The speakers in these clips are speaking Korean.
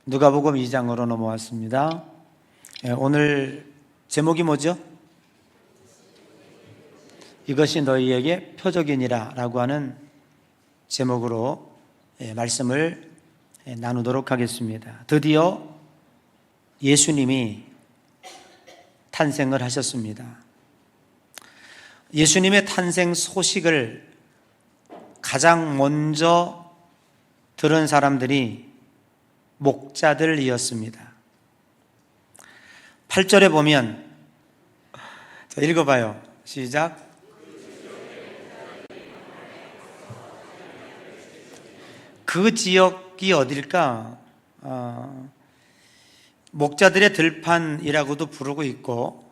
누가복음 2장으로 넘어왔습니다. 오늘 제목이 뭐죠? 이것이 너희에게 표적이니라 라고 하는 제목으로 말씀을 나누도록 하겠습니다. 드디어 예수님이 탄생을 하셨습니다. 예수님의 탄생 소식을 가장 먼저 들은 사람들이 목자들이었습니다. 8절에 보면, 자, 읽어봐요. 시작. 그 지역이 어딜까? 목자들의 들판이라고도 부르고 있고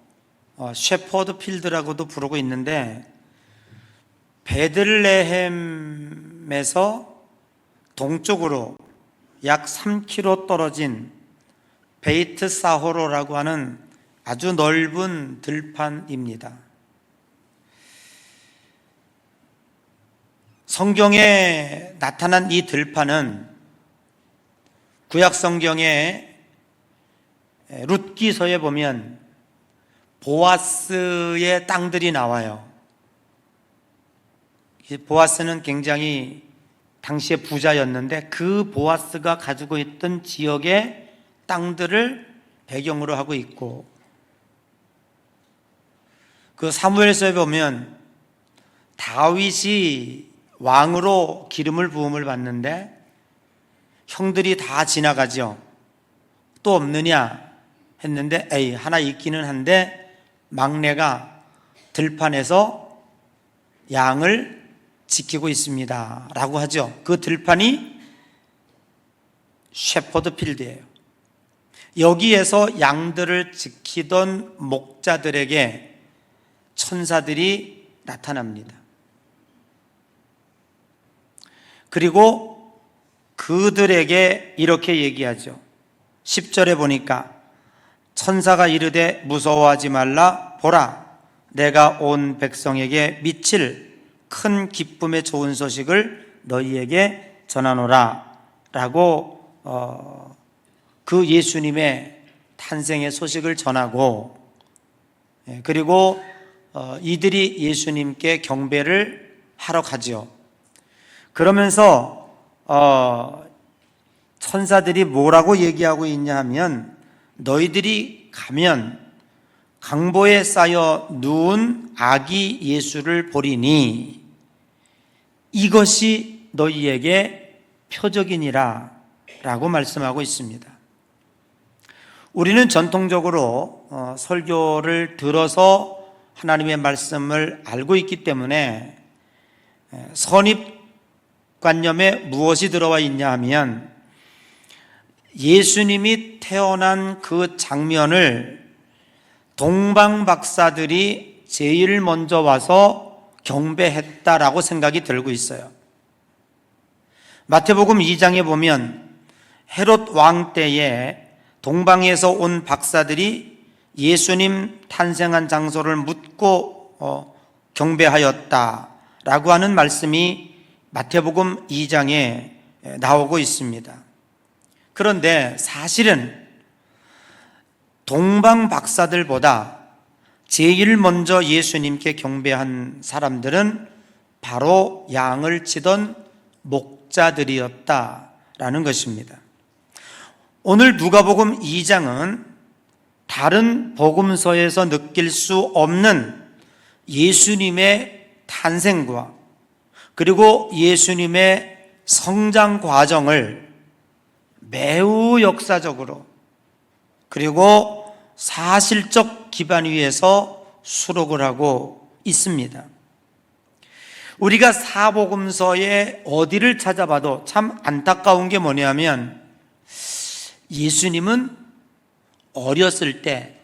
셰퍼드 필드라고도 부르고 있는데, 베들레헴에서 동쪽으로 약 3km 떨어진 베이트 사호로라고 하는 아주 넓은 들판입니다. 성경에 나타난 이 들판은 구약 성경의 룻기서에 보면 보아스의 땅들이 나와요. 보아스는 굉장히 당시에 부자였는데 그 보아스가 가지고 있던 지역의 땅들을 배경으로 하고 있고, 그 사무엘서에 보면 다윗이 왕으로 기름을 부음을 받는데 형들이 다 지나가죠. 또 없느냐 했는데 하나 있기는 한데 막내가 들판에서 양을 지키고 있습니다 라고 하죠. 그 들판이 셰퍼드 필드예요. 여기에서 양들을 지키던 목자들에게 천사들이 나타납니다. 그리고 그들에게 이렇게 얘기하죠. 10절에 보니까 천사가 이르되 무서워하지 말라. 보라, 내가 온 백성에게 미칠 큰 기쁨의 좋은 소식을 너희에게 전하노라 라고 그 예수님의 탄생의 소식을 전하고, 그리고 이들이 예수님께 경배를 하러 가죠. 그러면서 천사들이 뭐라고 얘기하고 있냐 하면, 너희들이 가면 강보에 쌓여 누운 아기 예수를 보리니 이것이 너희에게 표적이니라 라고 말씀하고 있습니다. 우리는 전통적으로 설교를 들어서 하나님의 말씀을 알고 있기 때문에 선입관념에 무엇이 들어와 있냐 하면, 예수님이 태어난 그 장면을 동방 박사들이 제일 먼저 와서 경배했다라고 생각이 들고 있어요. 마태복음 2장에 보면 헤롯 왕 때에 동방에서 온 박사들이 예수님 탄생한 장소를 묻고 경배하였다라고 하는 말씀이 마태복음 2장에 나오고 있습니다. 그런데 사실은 동방 박사들보다 제일 먼저 예수님께 경배한 사람들은 바로 양을 치던 목자들이었다라는 것입니다. 오늘 누가복음 2장은 다른 복음서에서 느낄 수 없는 예수님의 탄생과 그리고 예수님의 성장 과정을 매우 역사적으로 그리고 사실적 기반 위에서 수록을 하고 있습니다. 우리가 사복음서의 어디를 찾아봐도 참 안타까운 게 뭐냐면, 예수님은 어렸을 때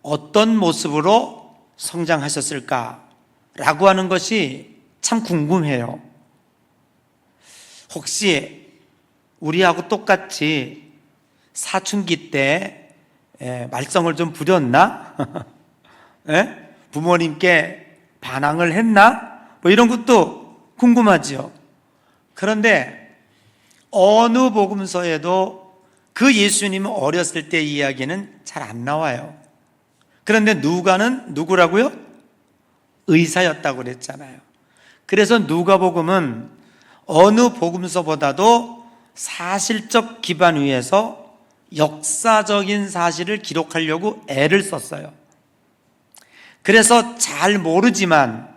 어떤 모습으로 성장하셨을까라고 하는 것이 참 궁금해요. 혹시 우리하고 똑같이 사춘기 때 말썽을 좀 부렸나? 부모님께 반항을 했나? 뭐 이런 것도 궁금하죠. 그런데 어느 복음서에도 그 예수님 어렸을 때 이야기는 잘 안 나와요. 그런데 누가는 누구라고요? 의사였다고 그랬잖아요. 그래서 누가복음은 어느 복음서보다도 사실적 기반 위에서 역사적인 사실을 기록하려고 애를 썼어요. 그래서 잘 모르지만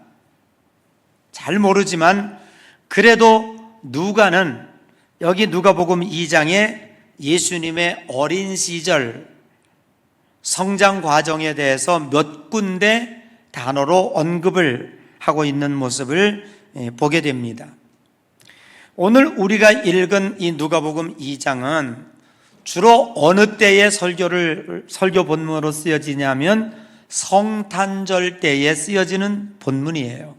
그래도 누가는 여기 누가복음 2장에 예수님의 어린 시절 성장 과정에 대해서 몇 군데 단어로 언급을 하고 있는 모습을 보게 됩니다. 오늘 우리가 읽은 이 누가복음 2장은 주로 어느 때의 설교 본문으로 쓰여지냐면 성탄절 때에 쓰여지는 본문이에요.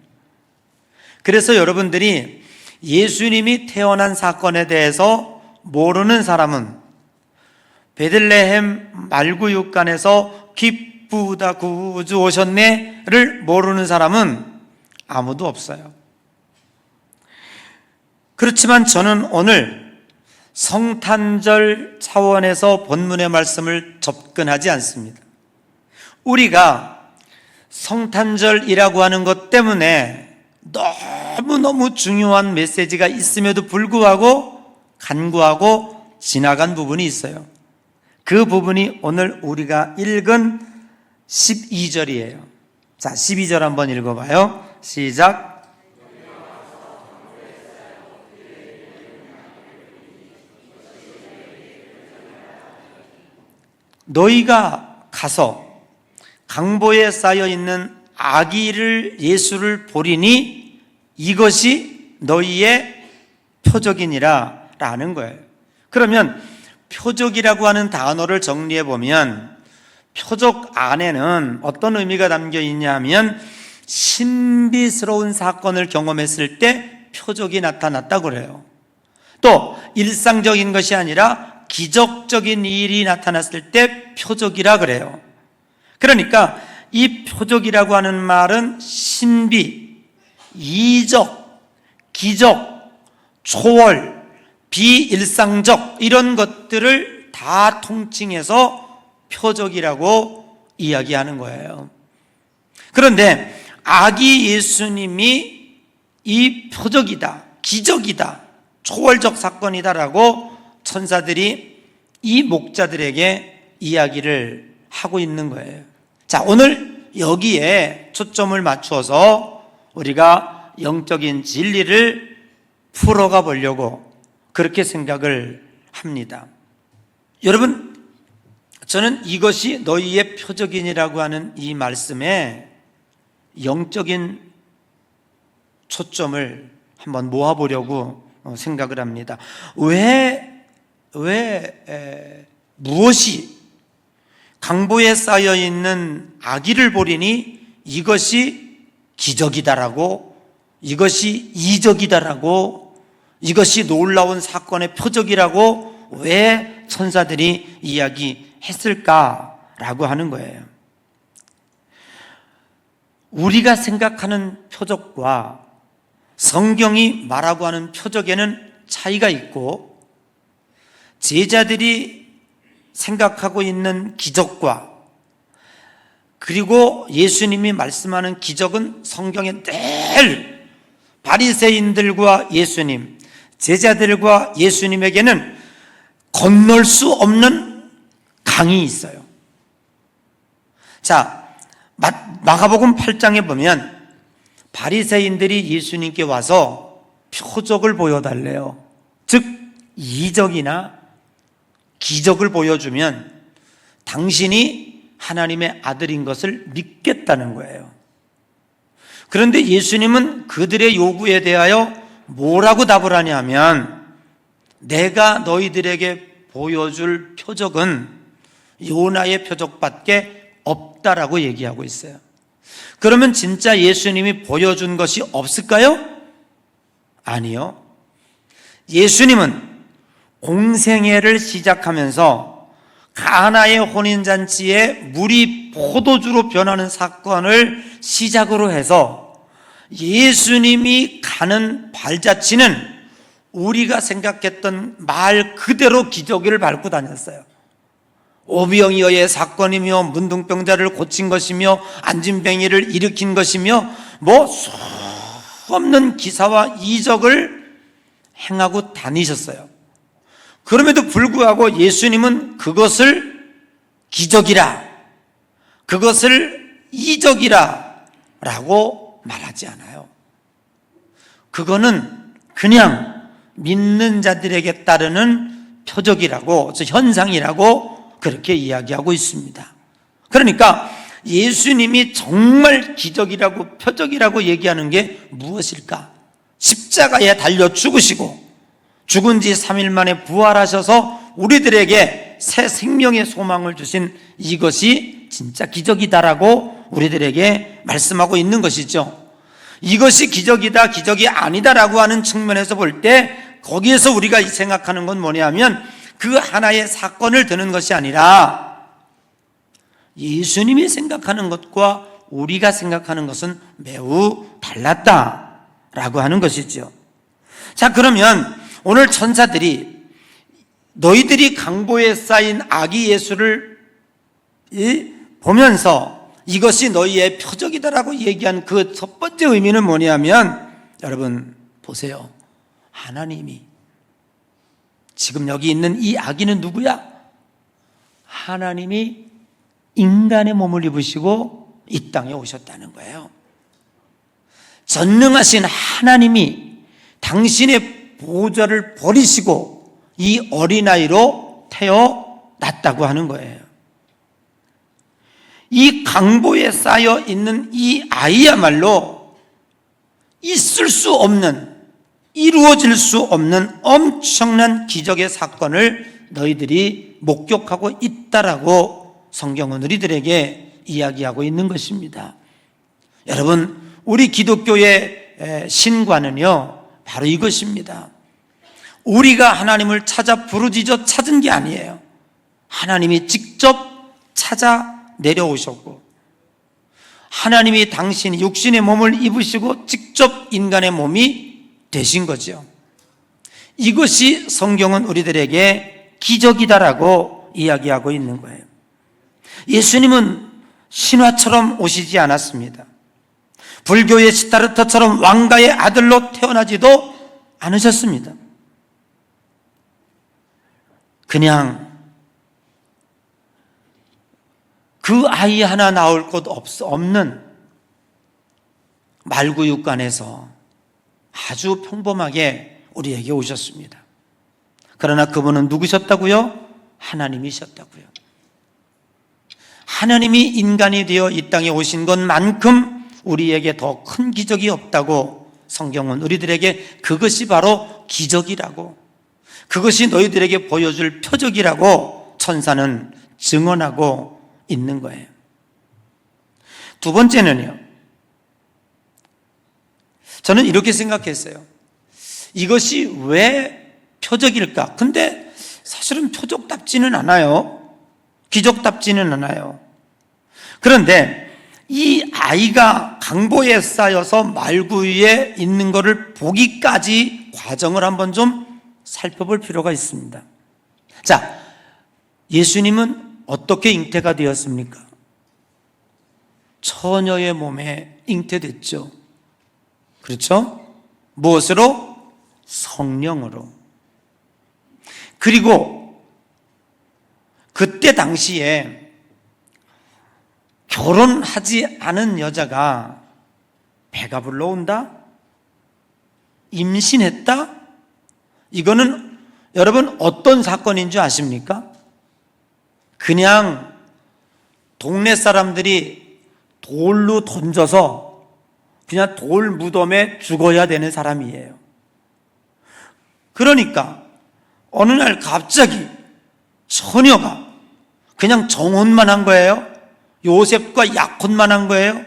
그래서 여러분들이 예수님이 태어난 사건에 대해서 모르는 사람은 베들레헴 말구육간에서 기쁘다 구주 오셨네를 모르는 사람은 아무도 없어요. 그렇지만 저는 오늘 성탄절 차원에서 본문의 말씀을 접근하지 않습니다. 우리가 성탄절이라고 하는 것 때문에 너무너무 중요한 메시지가 있음에도 불구하고 간구하고 지나간 부분이 있어요. 그 부분이 오늘 우리가 읽은 12절이에요. 자, 12절 한번 읽어봐요. 시작. 너희가 가서 강보에 쌓여있는 아기를 예수를 보리니 이것이 너희의 표적이니라 라는 거예요. 그러면 표적이라고 하는 단어를 정리해 보면 표적 안에는 어떤 의미가 담겨 있냐면 신비스러운 사건을 경험했을 때 표적이 나타났다고 그래요. 또 일상적인 것이 아니라 기적적인 일이 나타났을 때 표적이라 그래요. 그러니까 이 표적이라고 하는 말은 신비, 이적, 기적, 초월, 비일상적 이런 것들을 다 통칭해서 표적이라고 이야기하는 거예요. 그런데 아기 예수님이 이 표적이다, 기적이다, 초월적 사건이다라고 천사들이 이 목자들에게 이야기를 하고 있는 거예요. 자, 오늘 여기에 초점을 맞추어서 우리가 영적인 진리를 풀어가 보려고 그렇게 생각을 합니다. 여러분, 저는 이것이 너희의 표적이니라고 하는 이 말씀에 영적인 초점을 한번 모아보려고 생각을 합니다. 무엇이 강보에 쌓여있는 아기를 보리니 이것이 기적이다라고, 이것이 이적이다라고, 이것이 놀라운 사건의 표적이라고 왜 천사들이 이야기했을까라고 하는 거예요. 우리가 생각하는 표적과 성경이 말하고 하는 표적에는 차이가 있고, 제자들이 생각하고 있는 기적과 그리고 예수님이 말씀하는 기적은 성경에 늘 바리새인들과 예수님, 제자들과 예수님에게는 건널 수 없는 강이 있어요. 자, 마가복음 8장에 보면 바리새인들이 예수님께 와서 표적을 보여달래요. 즉 이적이나 기적을 보여주면 당신이 하나님의 아들인 것을 믿겠다는 거예요. 그런데 예수님은 그들의 요구에 대하여 뭐라고 답을 하냐면 내가 너희들에게 보여줄 표적은 요나의 표적밖에 없다라고 얘기하고 있어요. 그러면 진짜 예수님이 보여준 것이 없을까요? 아니요. 예수님은 공생애를 시작하면서 가나의 혼인잔치에 물이 포도주로 변하는 사건을 시작으로 해서 예수님이 가는 발자취는 우리가 생각했던 말 그대로 기저귀를 밟고 다녔어요. 오병이어의 사건이며 문둥병자를 고친 것이며 안진뱅이를 일으킨 것이며 수 없는 기사와 이적을 행하고 다니셨어요. 그럼에도 불구하고 예수님은 그것을 기적이라, 그것을 이적이라 라고 말하지 않아요. 그거는 그냥 믿는 자들에게 따르는 표적이라고, 현상이라고 그렇게 이야기하고 있습니다. 그러니까 예수님이 정말 기적이라고 표적이라고 얘기하는 게 무엇일까? 십자가에 달려 죽으시고 죽은 지 3일 만에 부활하셔서 우리들에게 새 생명의 소망을 주신 이것이 진짜 기적이다라고 우리들에게 말씀하고 있는 것이죠. 이것이 기적이다, 기적이 아니다라고 하는 측면에서 볼 때 거기에서 우리가 생각하는 건 뭐냐면 그 하나의 사건을 드는 것이 아니라 예수님이 생각하는 것과 우리가 생각하는 것은 매우 달랐다라고 하는 것이죠. 자, 그러면 오늘 천사들이 너희들이 강보에 쌓인 아기 예수를 보면서 이것이 너희의 표적이다라고 얘기한 그 첫 번째 의미는 뭐냐면, 여러분 보세요. 하나님이 지금 여기 있는 이 아기는 누구야? 하나님이 인간의 몸을 입으시고 이 땅에 오셨다는 거예요. 전능하신 하나님이 당신의 보좌를 버리시고 이 어린아이로 태어났다고 하는 거예요. 이 강보에 쌓여 있는 이 아이야말로 있을 수 없는, 이루어질 수 없는 엄청난 기적의 사건을 너희들이 목격하고 있다라고 성경은 우리들에게 이야기하고 있는 것입니다. 여러분, 우리 기독교의 신과는요 바로 이것입니다. 우리가 하나님을 찾아 부르짖어 찾은 게 아니에요. 하나님이 직접 찾아 내려오셨고, 하나님이 당신이 육신의 몸을 입으시고 직접 인간의 몸이 되신 거죠. 이것이 성경은 우리들에게 기적이다라고 이야기하고 있는 거예요. 예수님은 신화처럼 오시지 않았습니다. 불교의 시타르타처럼 왕가의 아들로 태어나지도 않으셨습니다. 그냥 그 아이 하나 낳을 곳 없는 말구육간에서 아주 평범하게 우리에게 오셨습니다. 그러나 그분은 누구셨다고요? 하나님이셨다고요. 하나님이 인간이 되어 이 땅에 오신 것만큼 우리에게 더 큰 기적이 없다고 성경은 우리들에게 그것이 바로 기적이라고, 그것이 너희들에게 보여줄 표적이라고 천사는 증언하고 있는 거예요. 두 번째는요, 저는 이렇게 생각했어요. 이것이 왜 표적일까? 근데 사실은 표적답지는 않아요. 기적답지는 않아요. 그런데 이 아이가 강보에 쌓여서 말구 위에 있는 것을 보기까지 과정을 한번 좀 살펴볼 필요가 있습니다. 자, 예수님은 어떻게 잉태가 되었습니까? 처녀의 몸에 잉태됐죠. 그렇죠? 무엇으로? 성령으로. 그리고 그때 당시에 결혼하지 않은 여자가 배가 불러온다? 임신했다? 이거는 여러분 어떤 사건인 줄 아십니까? 그냥 동네 사람들이 돌로 던져서 그냥 돌 무덤에 죽어야 되는 사람이에요. 그러니까 어느 날 갑자기 처녀가 그냥 정혼만 한 거예요. 요셉과 약혼만 한 거예요.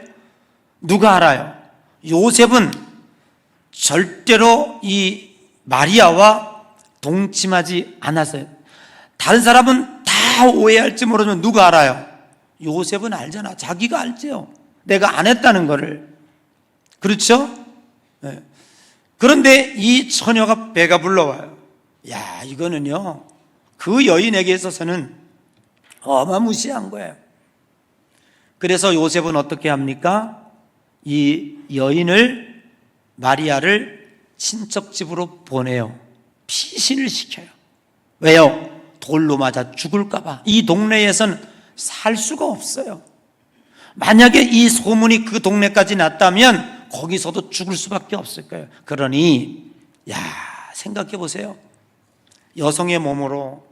누가 알아요? 요셉은 절대로 이 마리아와 동침하지 않았어요. 다른 사람은 다 오해할지 모르지만 누가 알아요? 요셉은 알잖아. 자기가 알죠. 내가 안 했다는 거를. 그렇죠? 네. 그런데 이 처녀가 배가 불러와요. 야, 이거는요, 그 여인에게 있어서는 어마무시한 거예요. 그래서 요셉은 어떻게 합니까? 이 여인을, 마리아를 친척 집으로 보내요. 피신을 시켜요. 왜요? 돌로 맞아 죽을까봐. 이 동네에선 살 수가 없어요. 만약에 이 소문이 그 동네까지 났다면 거기서도 죽을 수밖에 없을 거예요. 그러니 야, 생각해 보세요. 여성의 몸으로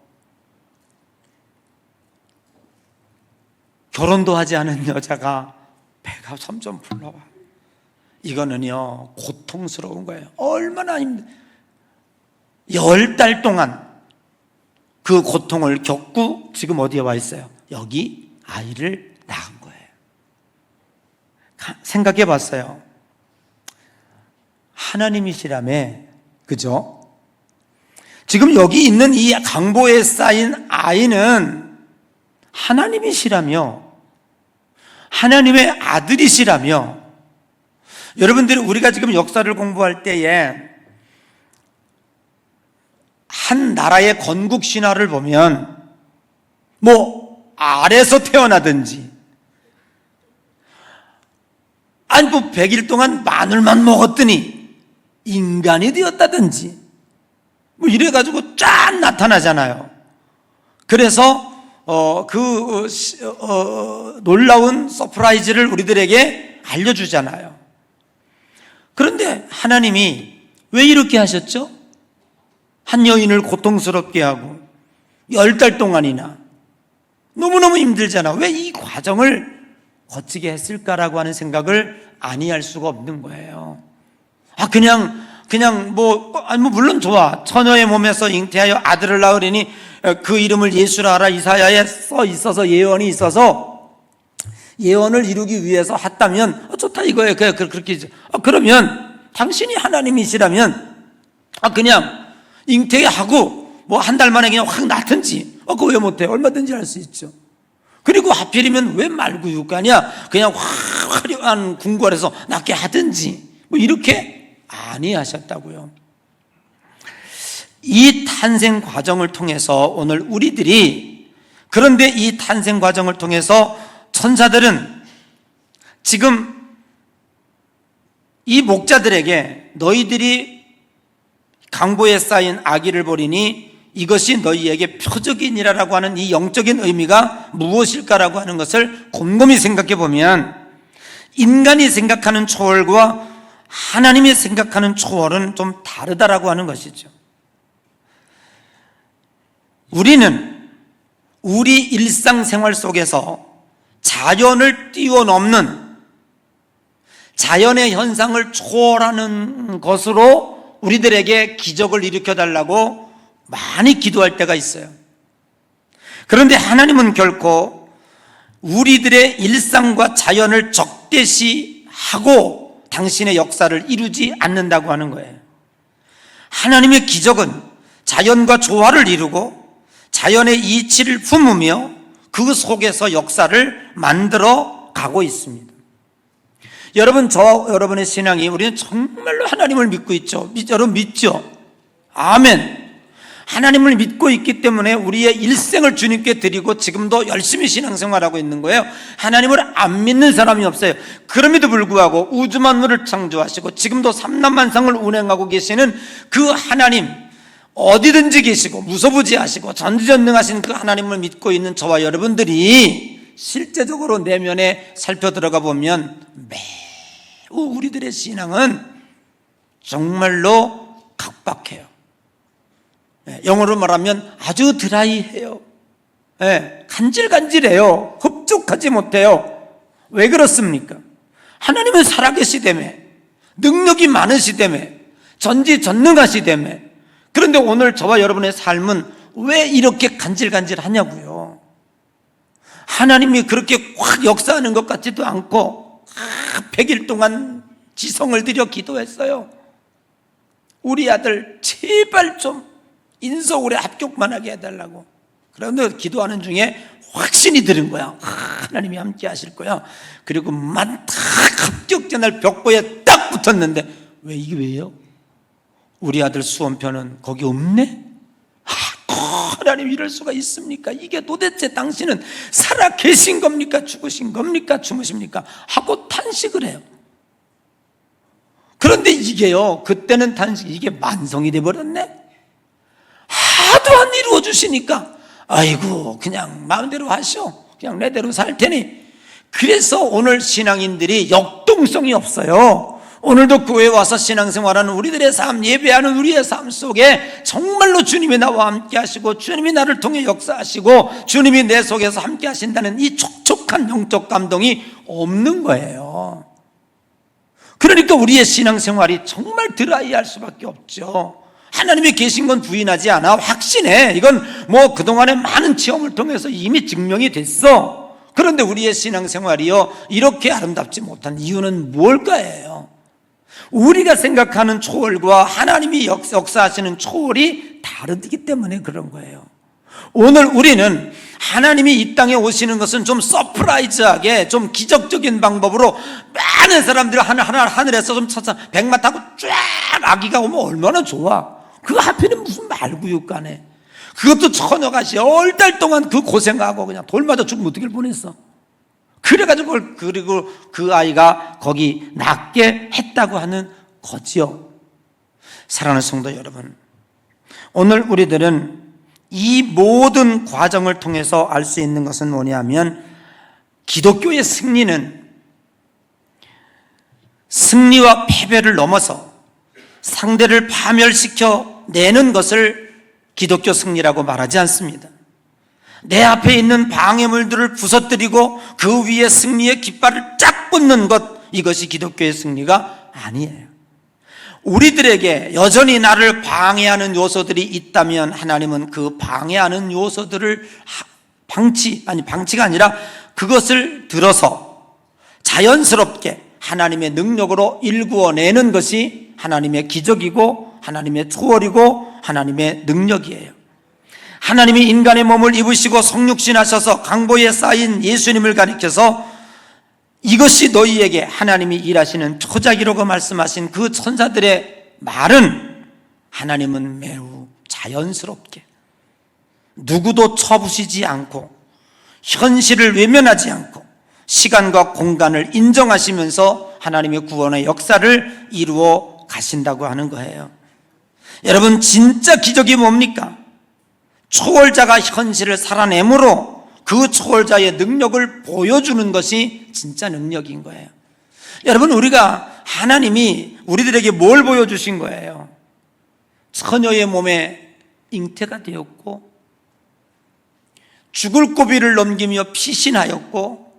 결혼도 하지 않은 여자가 배가 점점 불러와. 이거는요, 고통스러운 거예요. 얼마나 힘들어. 10달 동안 그 고통을 겪고 지금 어디에 와 있어요? 여기 아이를 낳은 거예요. 생각해 봤어요. 하나님이시라며, 그죠? 지금 여기 있는 이 강보에 쌓인 아이는 하나님이시라며, 하나님의 아들이시라며. 여러분들이, 우리가 지금 역사를 공부할 때에 한 나라의 건국 신화를 보면 뭐 알에서 태어나든지, 아니 뭐 100일 동안 마늘만 먹었더니 인간이 되었다든지 뭐 이래가지고 쫙 나타나잖아요. 그래서 놀라운 서프라이즈를 우리들에게 알려주잖아요. 그런데 하나님이 왜 이렇게 하셨죠? 한 여인을 고통스럽게 하고 10달 동안이나 너무너무 힘들잖아. 왜 이 과정을 거치게 했을까라고 하는 생각을 아니할 수가 없는 거예요. 그냥 물론 좋아. 처녀의 몸에서 잉태하여 아들을 낳으리니 그 이름을 예수라 하라. 이사야에 써 있어서, 예언이 있어서 예언을 이루기 위해서 했다면 좋다 이거예요. 그렇게 그러면 당신이 하나님이시라면 그냥 잉태하고 뭐 한 달 만에 그냥 확 낳든지 그거 왜 못해? 얼마든지 할 수 있죠. 그리고 하필이면 왜 말구육하냐? 그냥 화려한 궁궐에서 낳게 하든지 뭐 이렇게 아니하셨다고요. 이 탄생 과정을 통해서 오늘 우리들이, 그런데 이 탄생 과정을 통해서 천사들은 지금 이 목자들에게 너희들이 강보에 쌓인 아기를 보리니 이것이 너희에게 표적이니라라고 하는 이 영적인 의미가 무엇일까라고 하는 것을 곰곰이 생각해 보면 인간이 생각하는 초월과 하나님이 생각하는 초월은 좀 다르다라고 하는 것이죠. 우리는 우리 일상생활 속에서 자연을 뛰어넘는, 자연의 현상을 초월하는 것으로 우리들에게 기적을 일으켜달라고 많이 기도할 때가 있어요. 그런데 하나님은 결코 우리들의 일상과 자연을 적대시하고 당신의 역사를 이루지 않는다고 하는 거예요. 하나님의 기적은 자연과 조화를 이루고 자연의 이치를 품으며 그 속에서 역사를 만들어 가고 있습니다. 여러분, 여러분의 신앙이, 우리는 정말로 하나님을 믿고 있죠. 여러분 믿죠? 아멘. 하나님을 믿고 있기 때문에 우리의 일생을 주님께 드리고 지금도 열심히 신앙생활하고 있는 거예요. 하나님을 안 믿는 사람이 없어요. 그럼에도 불구하고 우주 만물을 창조하시고 지금도 삼라만상을 운행하고 계시는 그 하나님, 어디든지 계시고 무소부지하시고 전지전능하신 그 하나님을 믿고 있는 저와 여러분들이 실제적으로 내면에 살펴 들어가 보면 매우 우리들의 신앙은 정말로 각박해요. 영어로 말하면 아주 드라이해요. 간질간질해요. 흡족하지 못해요. 왜 그렇습니까? 하나님은 살아계시다며, 능력이 많으시다며, 전지전능하시다며. 그런데 오늘 저와 여러분의 삶은 왜 이렇게 간질간질하냐고요. 하나님이 그렇게 확 역사하는 것 같지도 않고 100일 동안 지성을 들여 기도했어요. 우리 아들 제발 좀 인서울에 합격만 하게 해달라고. 그런데 기도하는 중에 확신이 들은 거야. 하나님이 함께 하실 거야. 그리고 딱 합격자 날 벽보에 딱 붙었는데, 왜 이게 왜요? 우리 아들 수험표는 거기 없네? 하나님 이럴 수가 있습니까? 이게 도대체 당신은 살아 계신 겁니까? 죽으신 겁니까? 주무십니까? 하고 탄식을 해요. 그런데 이게요, 그때는 탄식, 이게 만성이 돼버렸네? 하도 안 이루어 주시니까 아이고 그냥 마음대로 하시오, 그냥 내대로 살 테니. 그래서 오늘 신앙인들이 역동성이 없어요. 오늘도 교회에 와서 신앙생활하는 우리들의 삶, 예배하는 우리의 삶 속에 정말로 주님이 나와 함께 하시고 주님이 나를 통해 역사하시고 주님이 내 속에서 함께 하신다는 이 촉촉한 영적 감동이 없는 거예요. 그러니까 우리의 신앙생활이 정말 드라이할 수밖에 없죠. 하나님이 계신 건 부인하지 않아, 확신해. 이건 뭐 그동안의 많은 체험을 통해서 이미 증명이 됐어. 그런데 우리의 신앙생활이요, 이렇게 아름답지 못한 이유는 뭘까요? 우리가 생각하는 초월과 하나님이 역사하시는 초월이 다르기 때문에 그런 거예요. 오늘 우리는 하나님이 이 땅에 오시는 것은 좀 서프라이즈하게, 좀 기적적인 방법으로 많은 사람들이 하늘에서 좀 쳐서 백마 타고 쫙 아기가 오면 얼마나 좋아. 그거 하필이면 무슨 말구육가네. 그것도 처녀가 10달 동안 그 고생하고 그냥 돌 맞아 죽으면 어떻게 보냈어. 그래가지고 그리고 그 아이가 거기 낫게 했다고 하는 거지요. 사랑하는 성도 여러분, 오늘 우리들은 이 모든 과정을 통해서 알 수 있는 것은 뭐냐면, 기독교의 승리는 승리와 패배를 넘어서 상대를 파멸시켜 내는 것을 기독교 승리라고 말하지 않습니다. 내 앞에 있는 방해물들을 부서뜨리고 그 위에 승리의 깃발을 쫙 꽂는 것, 이것이 기독교의 승리가 아니에요. 우리들에게 여전히 나를 방해하는 요소들이 있다면 하나님은 그 방해하는 요소들을 방치가 아니라 그것을 들어서 자연스럽게 하나님의 능력으로 일구어내는 것이 하나님의 기적이고 하나님의 초월이고 하나님의 능력이에요. 하나님이 인간의 몸을 입으시고 성육신하셔서 강보에 쌓인 예수님을 가리켜서 이것이 너희에게 하나님이 일하시는 표자기라고 말씀하신 그 천사들의 말은, 하나님은 매우 자연스럽게 누구도 쳐부시지 않고 현실을 외면하지 않고 시간과 공간을 인정하시면서 하나님의 구원의 역사를 이루어 가신다고 하는 거예요. 여러분, 진짜 기적이 뭡니까? 초월자가 현실을 살아내므로 그 초월자의 능력을 보여주는 것이 진짜 능력인 거예요. 여러분, 우리가 하나님이 우리들에게 뭘 보여주신 거예요? 처녀의 몸에 잉태가 되었고 죽을 고비를 넘기며 피신하였고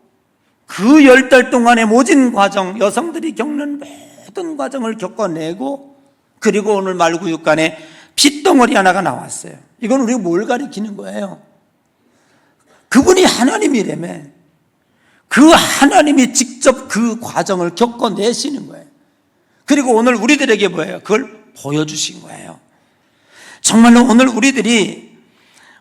그 10달 동안의 모진 과정, 여성들이 겪는 모든 과정을 겪어내고, 그리고 오늘 말구육간에 핏덩어리 하나가 나왔어요. 이건 우리가 뭘 가리키는 거예요? 그분이 하나님이라며, 그 하나님이 직접 그 과정을 겪어내시는 거예요. 그리고 오늘 우리들에게 뭐예요? 그걸 보여주신 거예요. 정말로 오늘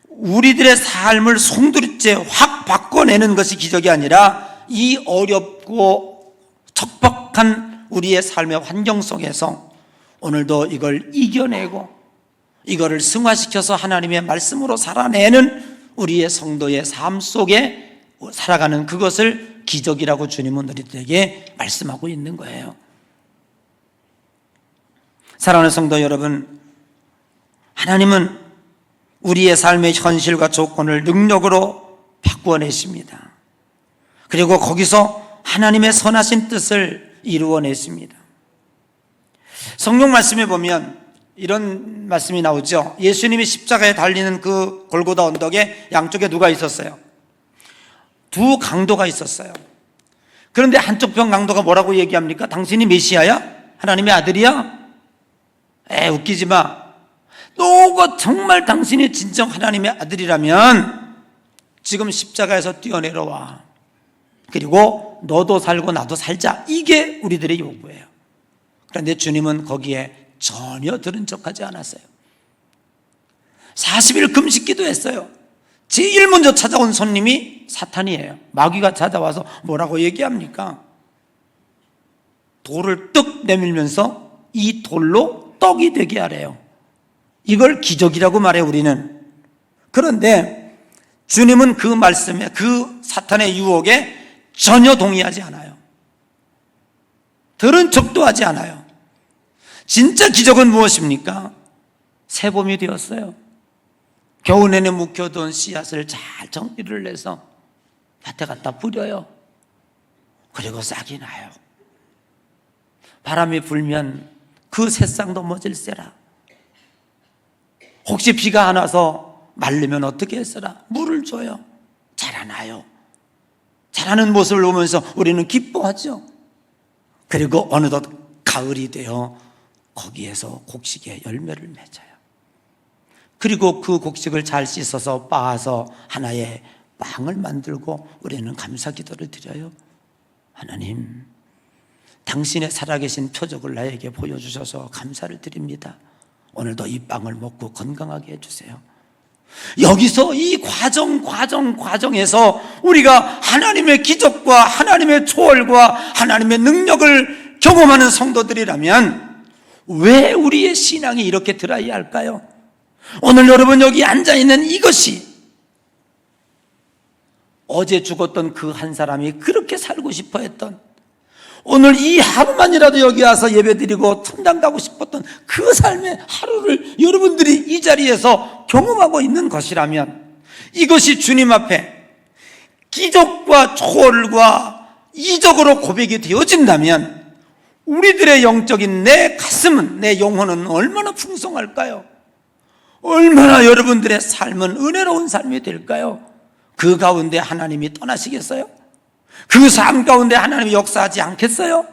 우리들의 삶을 송두리째 확 바꿔내는 것이 기적이 아니라, 이 어렵고 척박한 우리의 삶의 환경 속에서 오늘도 이걸 이겨내고 이거를 승화시켜서 하나님의 말씀으로 살아내는 우리의 성도의 삶 속에 살아가는 그것을 기적이라고 주님은 우리들에게 말씀하고 있는 거예요. 사랑하는 성도 여러분, 하나님은 우리의 삶의 현실과 조건을 능력으로 바꾸어내십니다. 그리고 거기서 하나님의 선하신 뜻을 이루어냈습니다. 성경 말씀에 보면 이런 말씀이 나오죠. 예수님이 십자가에 달리는 그 골고다 언덕에 양쪽에 누가 있었어요? 두 강도가 있었어요. 그런데 한쪽 편 강도가 뭐라고 얘기합니까? 당신이 메시아야? 하나님의 아들이야? 웃기지 마. 너가 정말 당신이 진정 하나님의 아들이라면 지금 십자가에서 뛰어내려와. 그리고 너도 살고 나도 살자. 이게 우리들의 요구예요. 그런데 주님은 거기에 전혀 들은 척하지 않았어요. 40일 금식 기도했어요. 제일 먼저 찾아온 손님이 사탄이에요. 마귀가 찾아와서 뭐라고 얘기합니까? 돌을 뜩 내밀면서 이 돌로 떡이 되게 하래요. 이걸 기적이라고 말해 우리는. 그런데 주님은 그 말씀에, 그 사탄의 유혹에 전혀 동의하지 않아요. 들은 척도 하지 않아요. 진짜 기적은 무엇입니까? 새봄이 되었어요. 겨우 내내 묵혀둔 씨앗을 잘 정리를 해서 밭에 갖다 뿌려요. 그리고 싹이 나요. 바람이 불면 그 새싹도 멎을세라. 혹시 비가 안 와서 말르면 어떻게 했으라? 물을 줘요. 자라나요. 자라는 모습을 보면서 우리는 기뻐하죠. 그리고 어느덧 가을이 되어 거기에서 곡식의 열매를 맺어요. 그리고 그 곡식을 잘 씻어서 빻아서 하나의 빵을 만들고 우리는 감사 기도를 드려요. 하나님, 당신의 살아계신 표적을 나에게 보여주셔서 감사를 드립니다. 오늘도 이 빵을 먹고 건강하게 해주세요. 여기서 이 과정에서 우리가 하나님의 기적과 하나님의 초월과 하나님의 능력을 경험하는 성도들이라면 왜 우리의 신앙이 이렇게 드라이할까요? 오늘 여러분 여기 앉아있는 이것이 어제 죽었던 그 한 사람이 그렇게 살고 싶어 했던, 오늘 이 하루만이라도 여기 와서 예배드리고 천당 가고 싶었던 그 삶의 하루를 여러분들이 이 자리에서 경험하고 있는 것이라면, 이것이 주님 앞에 기적과 초월과 이적으로 고백이 되어진다면 우리들의 영적인 내 가슴은, 내 영혼은 얼마나 풍성할까요? 얼마나 여러분들의 삶은 은혜로운 삶이 될까요? 그 가운데 하나님이 떠나시겠어요? 그 삶 가운데 하나님이 역사하지 않겠어요?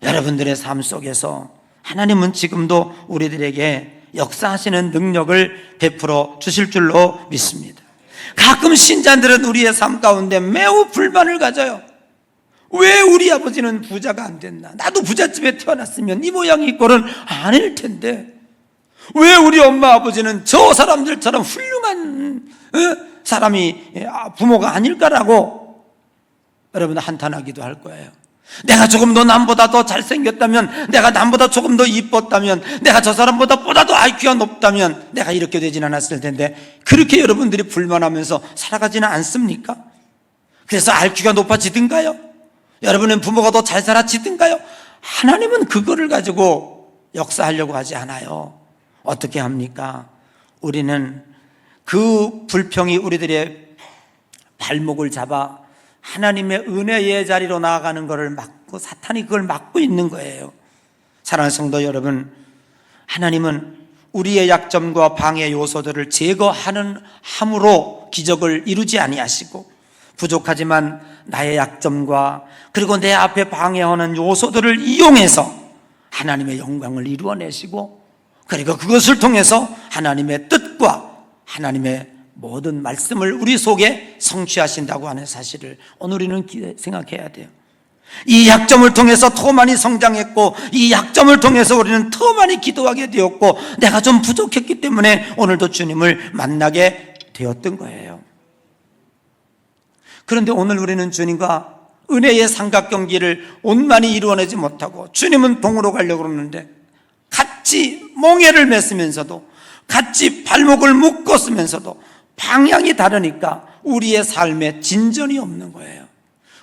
여러분들의 삶 속에서 하나님은 지금도 우리들에게 역사하시는 능력을 베풀어 주실 줄로 믿습니다. 가끔 신자들은 우리의 삶 가운데 매우 불만을 가져요. 왜 우리 아버지는 부자가 안 됐나? 나도 부잣집에 태어났으면 이 모양이 꼴은 아닐 텐데, 왜 우리 엄마 아버지는 저 사람들처럼 훌륭한 사람이 부모가 아닐까라고 여러분 한탄하기도 할 거예요. 내가 조금 더 남보다 더 잘생겼다면, 내가 남보다 조금 더 이뻤다면, 내가 저 사람보다도 IQ가 높다면 내가 이렇게 되진 않았을 텐데, 그렇게 여러분들이 불만하면서 살아가지는 않습니까? 그래서 IQ가 높아지든가요? 여러분은 부모가 더 잘 살아지든가요? 하나님은 그거를 가지고 역사하려고 하지 않아요. 어떻게 합니까? 우리는 그 불평이 우리들의 발목을 잡아 하나님의 은혜의 자리로 나아가는 것을 막고, 사탄이 그걸 막고 있는 거예요. 사랑하는 성도 여러분, 하나님은 우리의 약점과 방해 요소들을 제거하는 함으로 기적을 이루지 아니하시고, 부족하지만 나의 약점과 그리고 내 앞에 방해하는 요소들을 이용해서 하나님의 영광을 이루어내시고, 그리고 그것을 통해서 하나님의 뜻과 하나님의 모든 말씀을 우리 속에 성취하신다고 하는 사실을 오늘 우리는 생각해야 돼요. 이 약점을 통해서 더 많이 성장했고, 이 약점을 통해서 우리는 더 많이 기도하게 되었고, 내가 좀 부족했기 때문에 오늘도 주님을 만나게 되었던 거예요. 그런데 오늘 우리는 주님과 은혜의 삼각경기를 온만히 이루어내지 못하고, 주님은 동으로 가려고 그러는데 같이 몽해를 맺으면서도, 같이 발목을 묶었으면서도 방향이 다르니까 우리의 삶에 진전이 없는 거예요.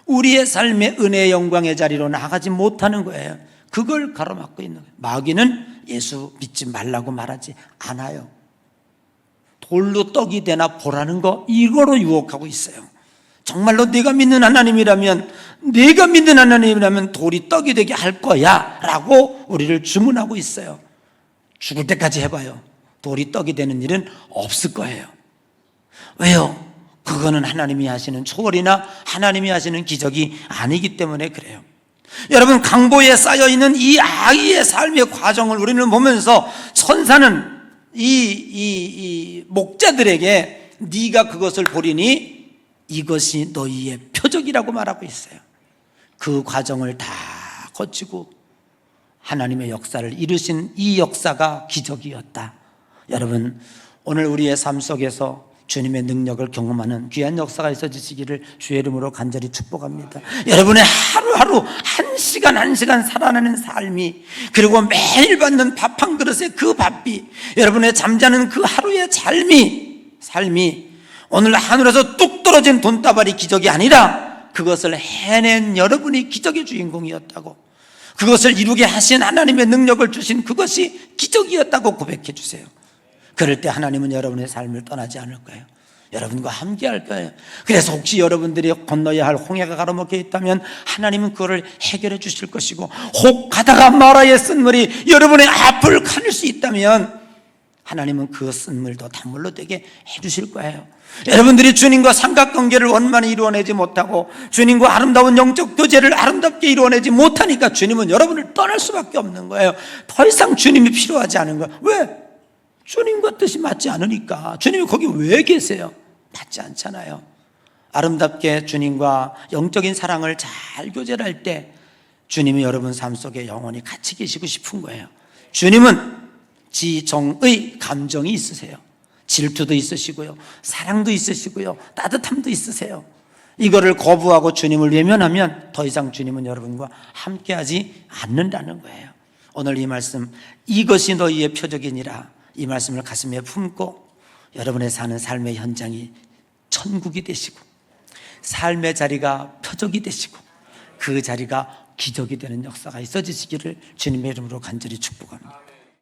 우리의 삶의 은혜의 영광의 자리로 나가지 못하는 거예요. 그걸 가로막고 있는 거예요. 마귀는 예수 믿지 말라고 말하지 않아요. 돌로 떡이 되나 보라는 거, 이거로 유혹하고 있어요. 정말로 내가 믿는 하나님이라면 돌이 떡이 되게 할 거야 라고 우리를 주문하고 있어요. 죽을 때까지 해봐요. 돌이 떡이 되는 일은 없을 거예요. 왜요? 그거는 하나님이 하시는 초월이나 하나님이 하시는 기적이 아니기 때문에 그래요. 여러분, 강보에 쌓여있는 이 아이의 삶의 과정을 우리는 보면서 천사는 이 목자들에게 네가 그것을 보리니 이것이 너희의 표적이라고 말하고 있어요. 그 과정을 다 거치고 하나님의 역사를 이루신 이 역사가 기적이었다. 여러분, 오늘 우리의 삶 속에서 주님의 능력을 경험하는 귀한 역사가 있어지시기를 주의 이름으로 간절히 축복합니다. 여러분의 하루하루 한 시간 한 시간 살아나는 삶이, 그리고 매일 받는 밥 한 그릇의 그 밥비, 여러분의 잠자는 그 하루의 삶이 오늘 하늘에서 뚝 떨어진 돈다발이 기적이 아니라 그것을 해낸 여러분이 기적의 주인공이었다고, 그것을 이루게 하신 하나님의 능력을 주신 그것이 기적이었다고 고백해 주세요. 그럴 때 하나님은 여러분의 삶을 떠나지 않을 거예요. 여러분과 함께 할 거예요. 그래서 혹시 여러분들이 건너야 할 홍해가 가로막혀 있다면 하나님은 그거를 해결해 주실 것이고, 혹 가다가 마라의 쓴물이 여러분의 앞을 가릴 수 있다면 하나님은 그 쓴물도 단물로 되게 해 주실 거예요. 여러분들이 주님과 삼각관계를 원만히 이루어내지 못하고 주님과 아름다운 영적 교제를 아름답게 이루어내지 못하니까 주님은 여러분을 떠날 수밖에 없는 거예요. 더 이상 주님이 필요하지 않은 거예요. 왜? 주님과 뜻이 맞지 않으니까. 주님이 거기 왜 계세요? 맞지 않잖아요. 아름답게 주님과 영적인 사랑을 잘 교제를 할 때 주님이 여러분 삶 속에 영원히 같이 계시고 싶은 거예요. 주님은 지정의 감정이 있으세요. 질투도 있으시고요, 사랑도 있으시고요, 따뜻함도 있으세요. 이거를 거부하고 주님을 외면하면 더 이상 주님은 여러분과 함께하지 않는다는 거예요. 오늘 이 말씀, 이것이 너희의 표적이니라, 이 말씀을 가슴에 품고 여러분의 사는 삶의 현장이 천국이 되시고 삶의 자리가 표적이 되시고 그 자리가 기적이 되는 역사가 있어지시기를 주님의 이름으로 간절히 축복합니다.